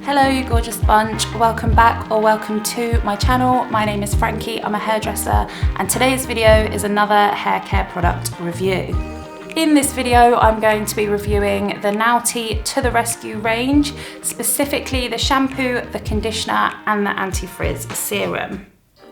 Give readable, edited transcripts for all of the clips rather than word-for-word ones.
Hello you gorgeous bunch, welcome back or welcome to my channel. My name is Frankie, I'm a hairdresser and today's video is another hair care product review. In this video I'm going to be reviewing the Noughty To The Rescue range, specifically the shampoo, the conditioner and the anti-frizz serum.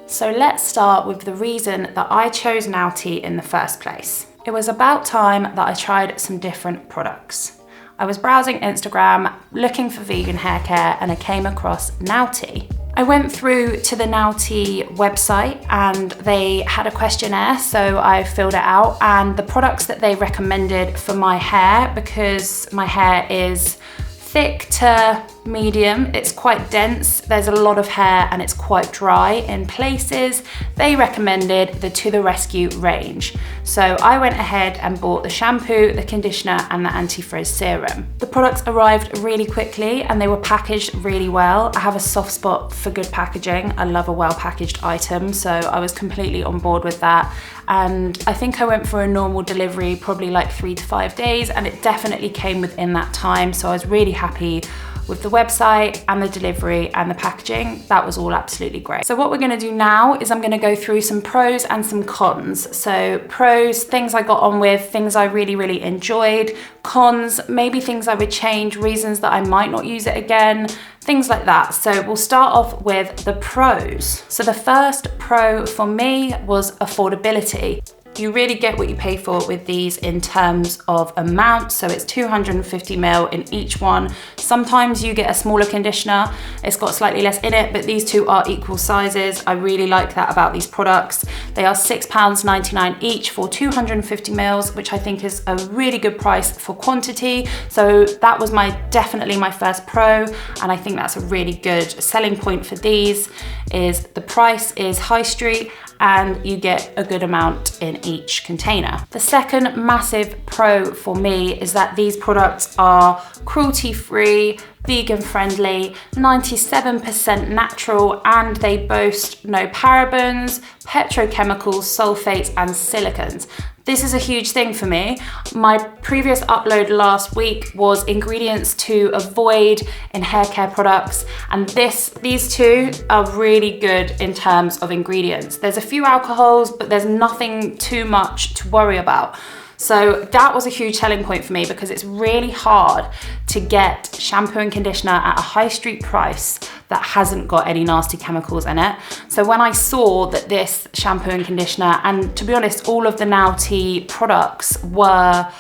So let's start with the reason that I chose Noughty in the first place. It was about time that I tried some different products. I was browsing Instagram, looking for vegan hair care, and I came across Noughty. I went through to the Noughty website and they had a questionnaire, so I filled it out, and the products that they recommended for my hair, because my hair is thick to medium, it's quite dense, there's a lot of hair and it's quite dry in places, they recommended the To The Rescue range. So I went ahead and bought the shampoo, the conditioner and the anti-frizz serum. The products arrived really quickly and they were packaged really well. I have a soft spot for good packaging. I love a well packaged item, so I was completely on board with that. And I think I went for a normal delivery, probably like 3 to 5 days, and it definitely came within that time. So I was really happy with the website and the delivery and the packaging. That was all absolutely great. So what we're gonna do now is I'm gonna go through some pros and some cons. So pros, things I got on with, things I really enjoyed. Cons, maybe things I would change, reasons that I might not use it again, things like that. So we'll start off with the pros. So the first pro for me was affordability. You really get what you pay for with these in terms of amount. So it's 250 ml in each one. Sometimes you get a smaller conditioner, it's got slightly less in it, but these two are equal sizes. I really like that about these products. They are £6.99 each for 250 ml, which I think is a really good price for quantity. So that was definitely my first pro, and I think that's a really good selling point for these, is the price is high street and you get a good amount in each container. The second massive pro for me is that these products are cruelty-free, vegan-friendly, 97% natural, and they boast no parabens, petrochemicals, sulfates, and silicons. This is a huge thing for me. My previous upload last week was ingredients to avoid in hair care products, and these two are really good in terms of ingredients. There's a few alcohols, but there's nothing too much to worry about. So that was a huge selling point for me, because it's really hard to get shampoo and conditioner at a high street price that hasn't got any nasty chemicals in it. So when I saw that this shampoo and conditioner, and to be honest, all of the Noughty products were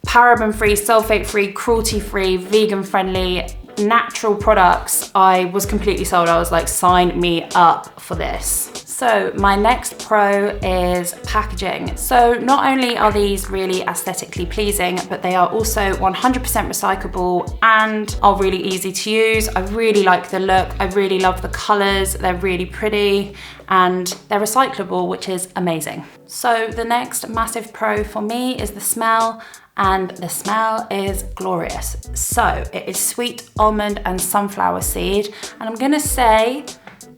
paraben-free, sulfate-free, cruelty-free, vegan-friendly, natural products, I was completely sold. I was like, sign me up for this. So my next pro is packaging. So not only are these really aesthetically pleasing, but they are also 100% recyclable and are really easy to use. I really like the look. I really love the colors. They're really pretty and they're recyclable, which is amazing. So the next massive pro for me is the smell, and the smell is glorious. So it is sweet almond and sunflower seed, and I'm gonna say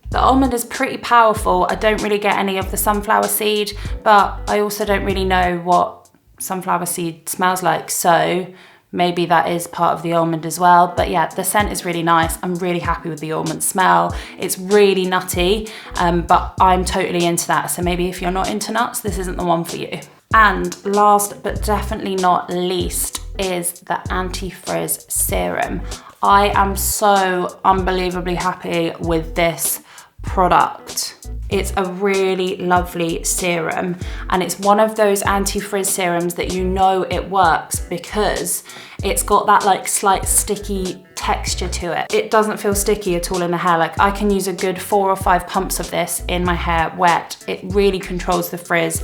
the almond is pretty powerful. I don't really get any of the sunflower seed, but I also don't really know what sunflower seed smells like, so maybe that is part of the almond as well. But yeah, the scent is really nice. I'm really happy with the almond smell. It's really nutty, but I'm totally into that. So maybe if you're not into nuts, this isn't the one for you. And last but definitely not least is the anti-frizz serum. I am so unbelievably happy with this product. It's a really lovely serum, and it's one of those anti-frizz serums that you know it works because it's got that like slight sticky texture to it. It doesn't feel sticky at all in the hair. Like I can use a good 4 or 5 pumps of this in my hair wet. It really controls the frizz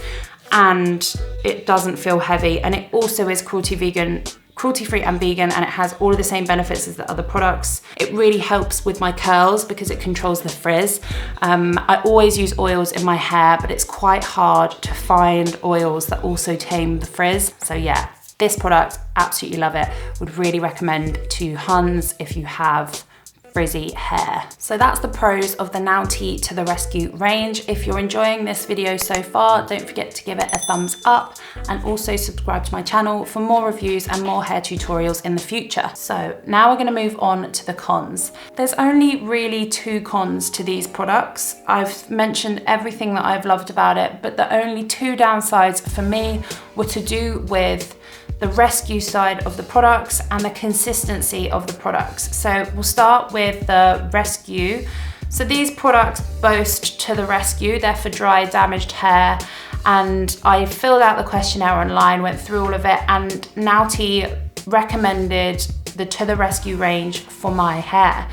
and it doesn't feel heavy, and it also is cruelty-free and vegan, and it has all of the same benefits as the other products. It really helps with my curls because it controls the frizz. I always use oils in my hair, but it's quite hard to find oils that also tame the frizz. So yeah, this product, absolutely love it. Would really recommend to Huns if you have frizzy hair. So that's the pros of the Noughty to the Rescue range. If you're enjoying this video so far, don't forget to give it a thumbs up and also subscribe to my channel for more reviews and more hair tutorials in the future. So now we're going to move on to the cons. There's only really 2 cons to these products. I've mentioned everything that I've loved about it, but the only 2 downsides for me were to do with the rescue side of the products and the consistency of the products. So we'll start with the rescue. So these products boast to the rescue. They're for dry, damaged hair. And I filled out the questionnaire online, went through all of it, and Noughty recommended the To The Rescue range for my hair.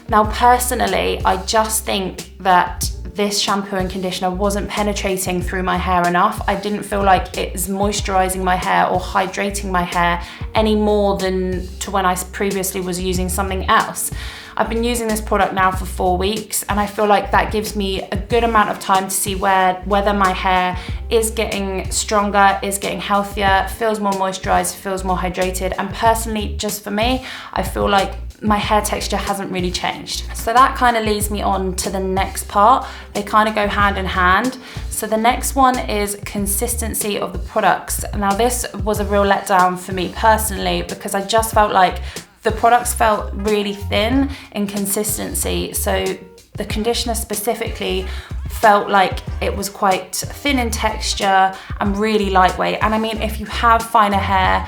Now, personally, I just think that this shampoo and conditioner wasn't penetrating through my hair enough. I didn't feel like it's moisturizing my hair or hydrating my hair any more than to when I previously was using something else. I've been using this product now for 4 weeks, and I feel like that gives me a good amount of time to see whether my hair is getting stronger, is getting healthier, feels more moisturized, feels more hydrated. And personally, just for me, I feel like my hair texture hasn't really changed. So that kind of leads me on to the next part. They kind of go hand in hand. So the next one is consistency of the products. Now this was a real letdown for me personally, because I just felt like the products felt really thin in consistency. So the conditioner specifically felt like it was quite thin in texture and really lightweight. And I mean, if you have finer hair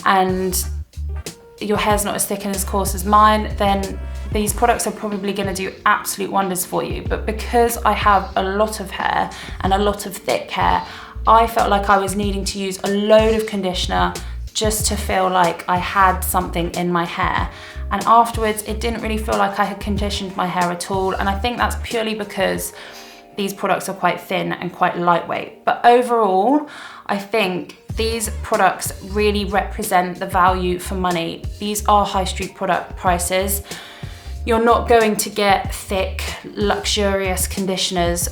and your hair's not as thick and as coarse as mine, then these products are probably going to do absolute wonders for you. But because I have a lot of hair and a lot of thick hair, I felt like I was needing to use a load of conditioner just to feel like I had something in my hair. And afterwards, it didn't really feel like I had conditioned my hair at all. And I think that's purely because these products are quite thin and quite lightweight. But overall, I think these products really represent the value for money. These are high street product prices. You're not going to get thick, luxurious conditioners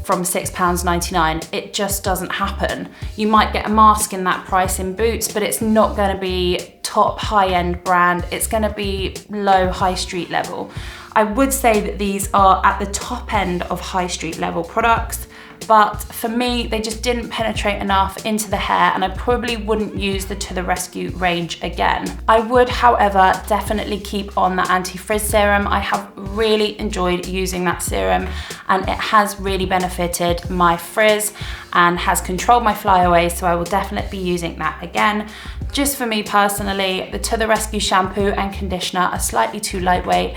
from £6.99. It just doesn't happen. You might get a mask in that price in Boots, but it's not going to be top high-end brand. It's going to be low high street level. I would say that these are at the top end of high street level products, but for me, they just didn't penetrate enough into the hair, and I probably wouldn't use the To The Rescue range again. I would, however, definitely keep on the anti-frizz serum. I have really enjoyed using that serum, and it has really benefited my frizz and has controlled my flyaway, so I will definitely be using that again. Just for me personally, the To The Rescue shampoo and conditioner are slightly too lightweight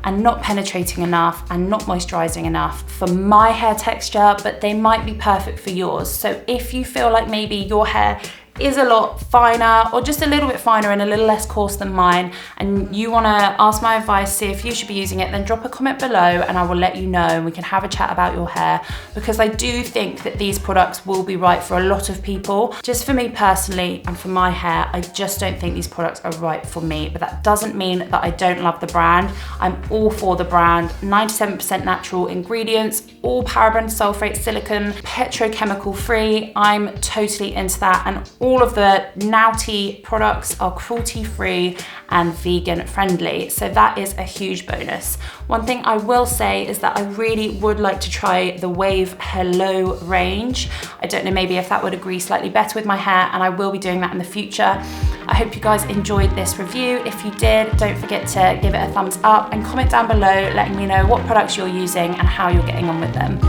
and not penetrating enough and not moisturizing enough for my hair texture, but they might be perfect for yours. So if you feel like maybe your hair is a lot finer or just a little bit finer and a little less coarse than mine, and you want to ask my advice, see if you should be using it, then drop a comment below and I will let you know, and we can have a chat about your hair, because I do think that these products will be right for a lot of people. Just for me personally and for my hair, I just don't think these products are right for me, but that doesn't mean that I don't love the brand. I'm all for the brand. 97% natural ingredients, all paraben, sulfate, silicone, petrochemical free. I'm totally into that, and all of the Noughty products are cruelty-free and vegan friendly, so that is a huge bonus. One thing I will say is that I really would like to try the Wave Hello range. I don't know, maybe if that would agree slightly better with my hair, and I will be doing that in the future. I hope you guys enjoyed this review. If you did, don't forget to give it a thumbs up and comment down below letting me know what products you're using and how you're getting on with them.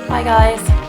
Bye guys.